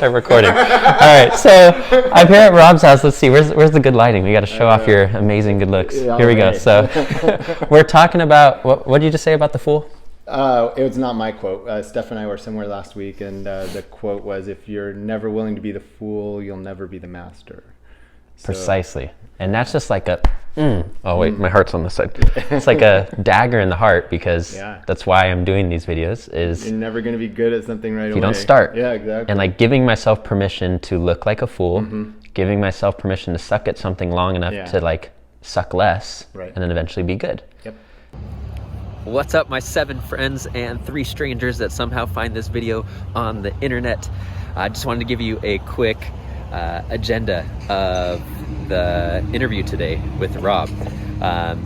Start recording. All right, so I'm here at Rob's house. Let's see, where's the good lighting? We got to show off your amazing good looks. Here we go. So we're talking about, what did you just say about the fool? It was not my quote. Steph and I were somewhere last week, and the quote was, if you're never willing to be the fool, you'll never be the master. So, precisely. And that's just like a, oh wait, my heart's on this side. It's like a dagger in the heart, because that's why I'm doing these videos, is you're never going to be good at something right away. If you don't start. Yeah, exactly. And like giving myself permission to look like a fool, giving myself permission to suck at something long enough to like suck less, and then eventually be good. Yep. What's up, my 7 friends and 3 strangers that somehow find this video on the internet? I just wanted to give you a quick agenda of the interview today with Rob.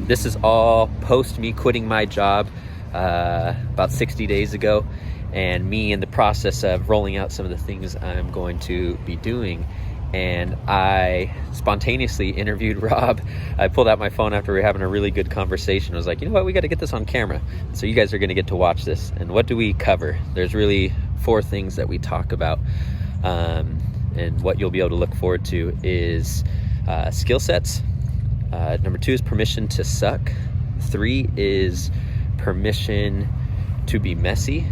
This is all post me quitting my job about 60 days ago, and me in the process of rolling out some of the things I'm going to be doing. And I spontaneously interviewed Rob. I pulled out my phone after we were having a really good conversation. I was like, you know what, we got to get this on camera. So you guys are going to get to watch this. And what do we cover? There's really 4 things that we talk about. And what you'll be able to look forward to is skill sets. Number 2 is permission to suck. 3 is permission to be messy.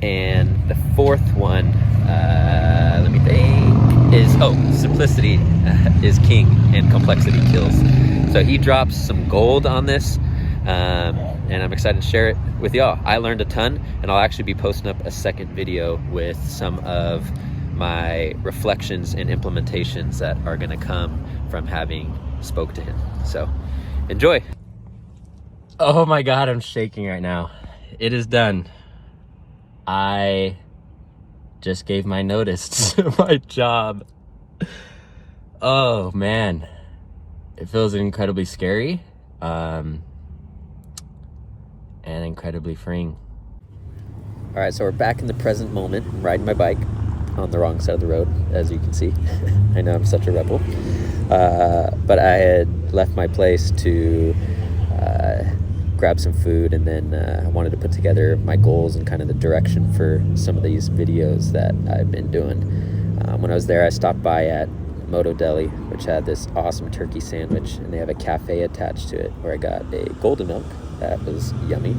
And the 4th one, let me think, is, simplicity is king and complexity kills. So he drops some gold on this, and I'm excited to share it with y'all. I learned a ton, and I'll actually be posting up a second video with some of my reflections and implementations that are gonna come from having spoke to him. So enjoy. Oh my God, I'm shaking right now. It is done. I just gave my notice to my job. Oh man, it feels incredibly scary and incredibly freeing. All right, so we're back in the present moment. I'm riding my bike on the wrong side of the road, as you can see. I know I'm such a rebel, but I had left my place to grab some food, and then I wanted to put together my goals and kind of the direction for some of these videos that I've been doing. When I was there, I stopped by at Moto Deli, which had this awesome turkey sandwich, and they have a cafe attached to it where I got a golden milk that was yummy.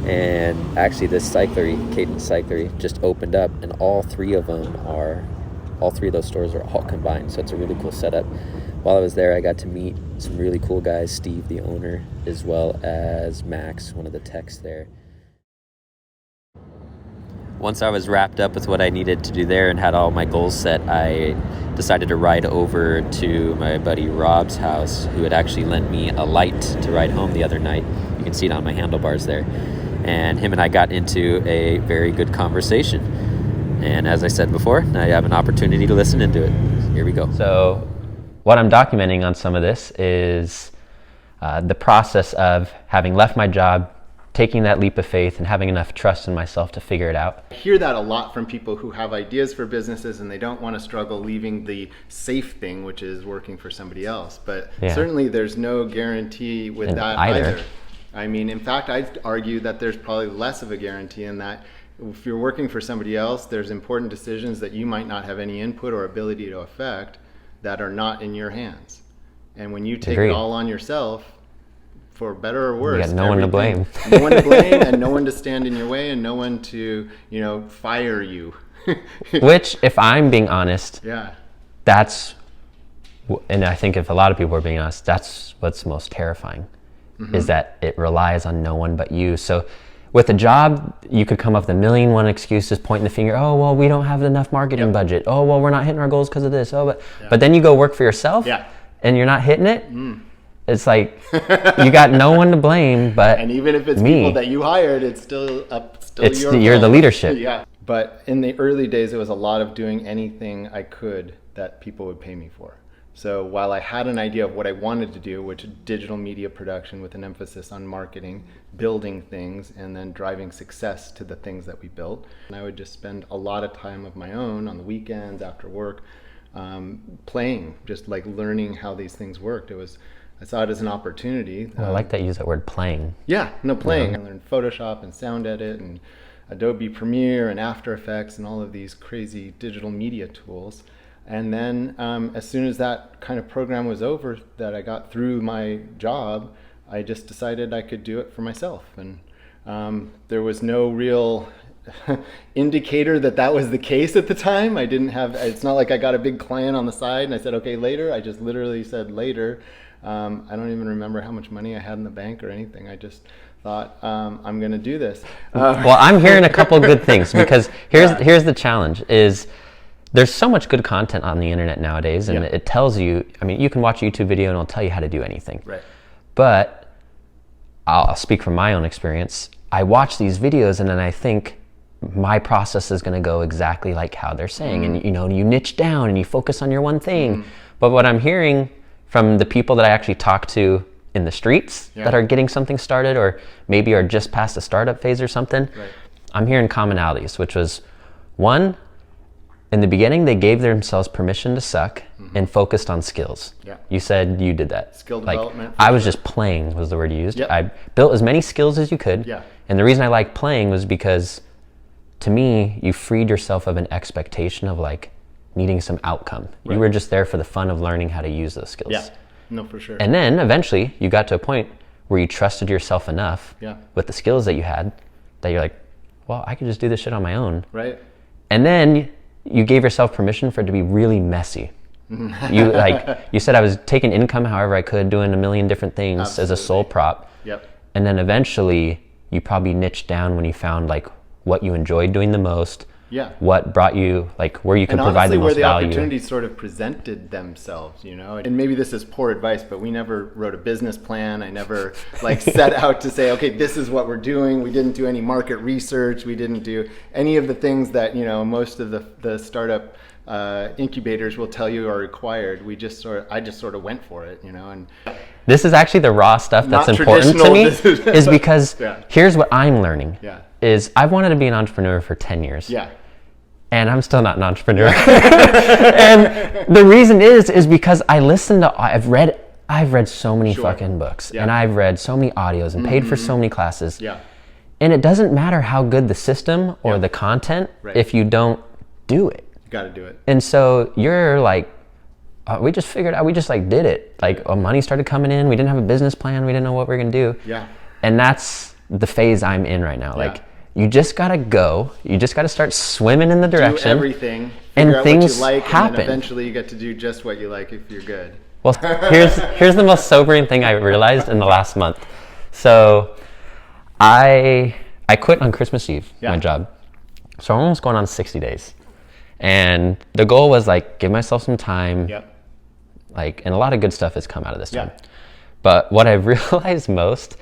And actually this cyclery, Cadence Cyclery, just opened up, and all 3 of those stores are all combined. So it's a really cool setup. While I was there, I got to meet some really cool guys, Steve, the owner, as well as Max, one of the techs there. Once I was wrapped up with what I needed to do there and had all my goals set, I decided to ride over to my buddy Rob's house, who had actually lent me a light to ride home the other night. You can see it on my handlebars there. And him and I got into a very good conversation. And as I said before, now you have an opportunity to listen into it. Here we go. So what I'm documenting on some of this is the process of having left my job, taking that leap of faith, and having enough trust in myself to figure it out. I hear that a lot from people who have ideas for businesses, and they don't want to struggle leaving the safe thing, which is working for somebody else. But certainly there's no guarantee with that either. I mean, in fact, I'd argue that there's probably less of a guarantee in that if you're working for somebody else, there's important decisions that you might not have any input or ability to affect that are not in your hands. And when you take it all on yourself, for better or worse, you got no one to blame. No one to blame, and no one to stand in your way, and no one to, fire you. Which, if I'm being honest, that's, and I think if a lot of people are being honest, that's what's most terrifying, is that it relies on no one but you. So with a job, you could come up with a million and one excuses, pointing the finger. Oh, well, we don't have enough marketing budget. Oh, well, we're not hitting our goals because of this. Oh, but then you go work for yourself, and you're not hitting it. It's like you got no one to blame, but and even if it's people that you hired, it's still you're the leadership. But in the early days, it was a lot of doing anything I could that people would pay me for. So while I had an idea of what I wanted to do, which is digital media production with an emphasis on marketing, building things, and then driving success to the things that we built, and I would just spend a lot of time of my own on the weekends after work, playing, just like learning how these things worked. I saw it as an opportunity. Well, I like that you use that word, playing. Yeah, no, playing. I learned Photoshop and sound edit and Adobe Premiere and After Effects and all of these crazy digital media tools. And then as soon as that kind of program was over, that I got through my job, I just decided I could do it for myself. And there was no real indicator that that was the case at the time. I didn't have, it's not like I got a big client on the side and I said, okay, later. I just literally said later. I don't even remember how much money I had in the bank or anything. I just thought, I'm going to do this. Well, I'm hearing a couple of good things, because here's the challenge is there's so much good content on the internet nowadays, and it tells you, I mean, you can watch a YouTube video and it'll tell you how to do anything. Right. But I'll speak from my own experience. I watch these videos and then I think my process is going to go exactly like how they're saying. And you niche down and you focus on your one thing. But what I'm hearing from the people that I actually talk to in the streets that are getting something started, or maybe are just past the startup phase or something, I'm hearing commonalities, which was, one, in the beginning, they gave themselves permission to suck and focused on skills. You said you did that. Skill development. I was just playing, was the word you used. I built as many skills as you could. And the reason I liked playing was because, to me, you freed yourself of an expectation of like needing some outcome. You were just there for the fun of learning how to use those skills. No, for sure. And then eventually you got to a point where you trusted yourself enough with the skills that you had that you're like, well, I could just do this shit on my own. Right. And then you gave yourself permission for it to be really messy. You said I was taking income however I could, doing a million different things as a sole prop. And then eventually you probably niched down when you found like what you enjoyed doing the most. What brought you, like, where you could provide the most value. Where the opportunities sort of presented themselves, And maybe this is poor advice, but we never wrote a business plan. I never like set out to say, okay, this is what we're doing. We didn't do any market research. We didn't do any of the things that, most of the startup incubators will tell you are required. I just sort of went for it, And this is actually the raw stuff that's important to me, is because here's what I'm learning. Is I've wanted to be an entrepreneur for 10 years. And I'm still not an entrepreneur. And the reason is because I've read so many fucking books, and I've read so many audios and paid for so many classes. And it doesn't matter how good the system or the content if you don't do it. You got to do it. And so you're like, we just figured out, we just like did it. Like money started coming in. We didn't have a business plan. We didn't know what we were going to do. And that's the phase I'm in right now. Like, you just gotta go. You just gotta start swimming in the direction. Do everything. And things what you like, happen. And then eventually you get to do just what you like if you're good. Well, here's the most sobering thing I realized in the last month. So, I quit on Christmas Eve, my job. So I'm almost going on 60 days, and the goal was like give myself some time. Like, and a lot of good stuff has come out of this time. But what I've realized most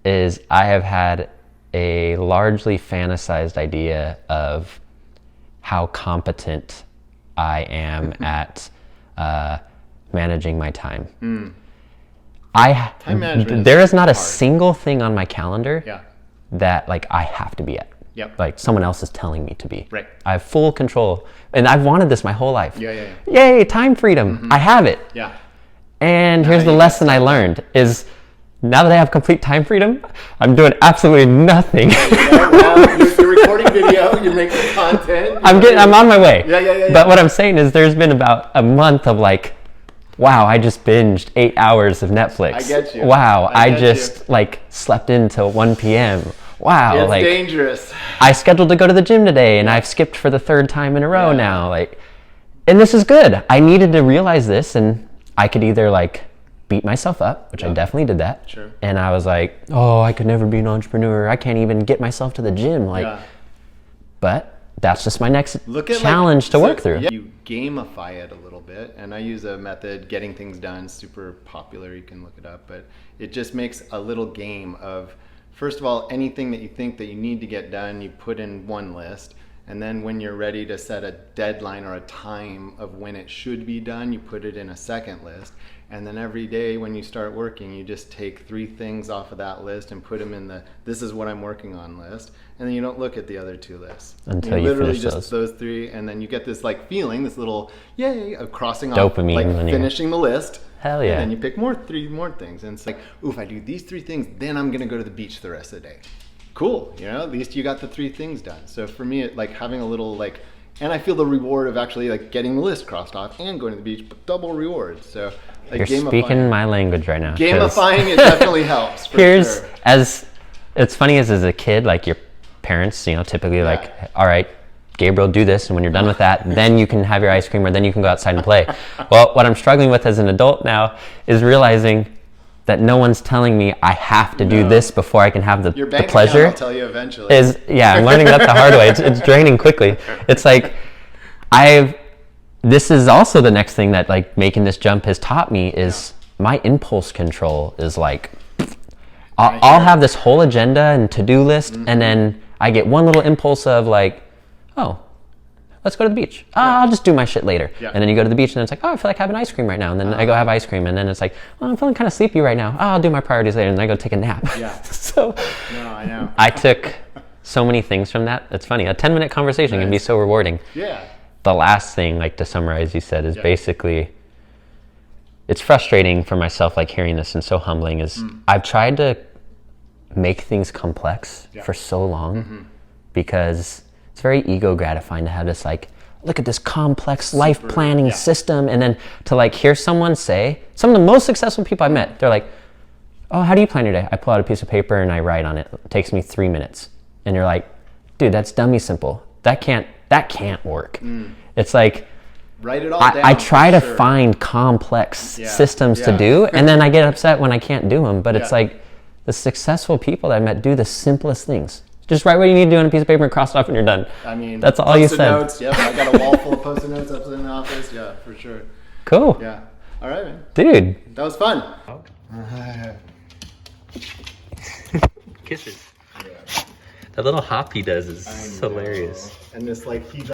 is I have had a largely fantasized idea of how competent I am at managing my time. Time management. There is not a single thing on my calendar that like I have to be at. Like someone else is telling me to be. I have full control, and I've wanted this my whole life. Yay, time freedom! I have it. And here's the lesson I learned is, now that I have complete time freedom, I'm doing absolutely nothing. You're recording video, you're making content. I'm on my way. But what I'm saying is there's been about a month of like, wow, I just binged 8 hours of Netflix. I get you. Wow, I just like slept until 1 p.m. Wow, it's like dangerous. I scheduled to go to the gym today and I've skipped for the 3rd time in a row now. Like, and this is good. I needed to realize this, and I could either like beat myself up, which I definitely did that. And I was like, oh, I could never be an entrepreneur. I can't even get myself to the gym. Like, but that's just my next challenge to work through. You gamify it a little bit, and I use a method, Getting Things Done, super popular. You can look it up, but it just makes a little game of, first of all, anything that you think that you need to get done, you put in one list. And then when you're ready to set a deadline or a time of when it should be done, you put it in a second list. And then every day when you start working, you just take 3 things off of that list and put them in the this is what I'm working on list. And then you don't look at the other 2 lists. Until you literally finish just those 3, and then you get this like feeling, this little yay of crossing dopamine off, like finishing the list. Hell yeah. And then you pick 3 more things. And it's like, ooh, if I do these 3 things, then I'm gonna go to the beach the rest of the day. cool, you know, at least you got the 3 things done. So for me, it, like having a little like, and I feel the reward of actually like getting the list crossed off and going to the beach, but double reward. So like, you're speaking my language right now. Gamifying it definitely helps. For Here's, sure. as it's funny as a kid, like your parents, you know, typically like, all right, Gabriel, do this, and when you're done with that, then you can have your ice cream, or then you can go outside and play. Well, what I'm struggling with as an adult now is realizing that no one's telling me I have to do this before I can have the pleasure. I'll tell you eventually. I'm learning that the hard way. It's draining quickly. It's like this is also the next thing that like making this jump has taught me is my impulse control is like, I'll have this whole agenda and to-do list, and then I get one little impulse of like, oh, let's go to the beach. I'll just do my shit later. Yeah. And then you go to the beach and then it's like, oh, I feel like having ice cream right now. And then I go have ice cream. And then it's like, well, I'm feeling kind of sleepy right now. Oh, I'll do my priorities later. And then I go take a nap. Yeah. So no, I know. I took so many things from that. It's funny. A 10-minute conversation can be so rewarding. Yeah. The last thing, like to summarize, you said is basically, it's frustrating for myself, like hearing this and so humbling is I've tried to make things complex for so long because it's very ego gratifying to have this like, look at this complex life planning system. And then to like hear someone say, some of the most successful people I met, they're like, oh, how do you plan your day? I pull out a piece of paper and I write on it. It takes me 3 minutes. And you're like, dude, that's dummy simple. That can't work. It's like, write it all down. I try to find complex systems to do, and then I get upset when I can't do them. But it's like the successful people that I met do the simplest things. Just write what you need to do on a piece of paper and cross it off and you're done. I mean, that's all you said. Notes, I got a wall full of post-it notes up in the office. Yeah, for sure. Cool. Yeah. All right, man. Dude. That was fun. Kisses. That little hop he does is hilarious. And this like, he's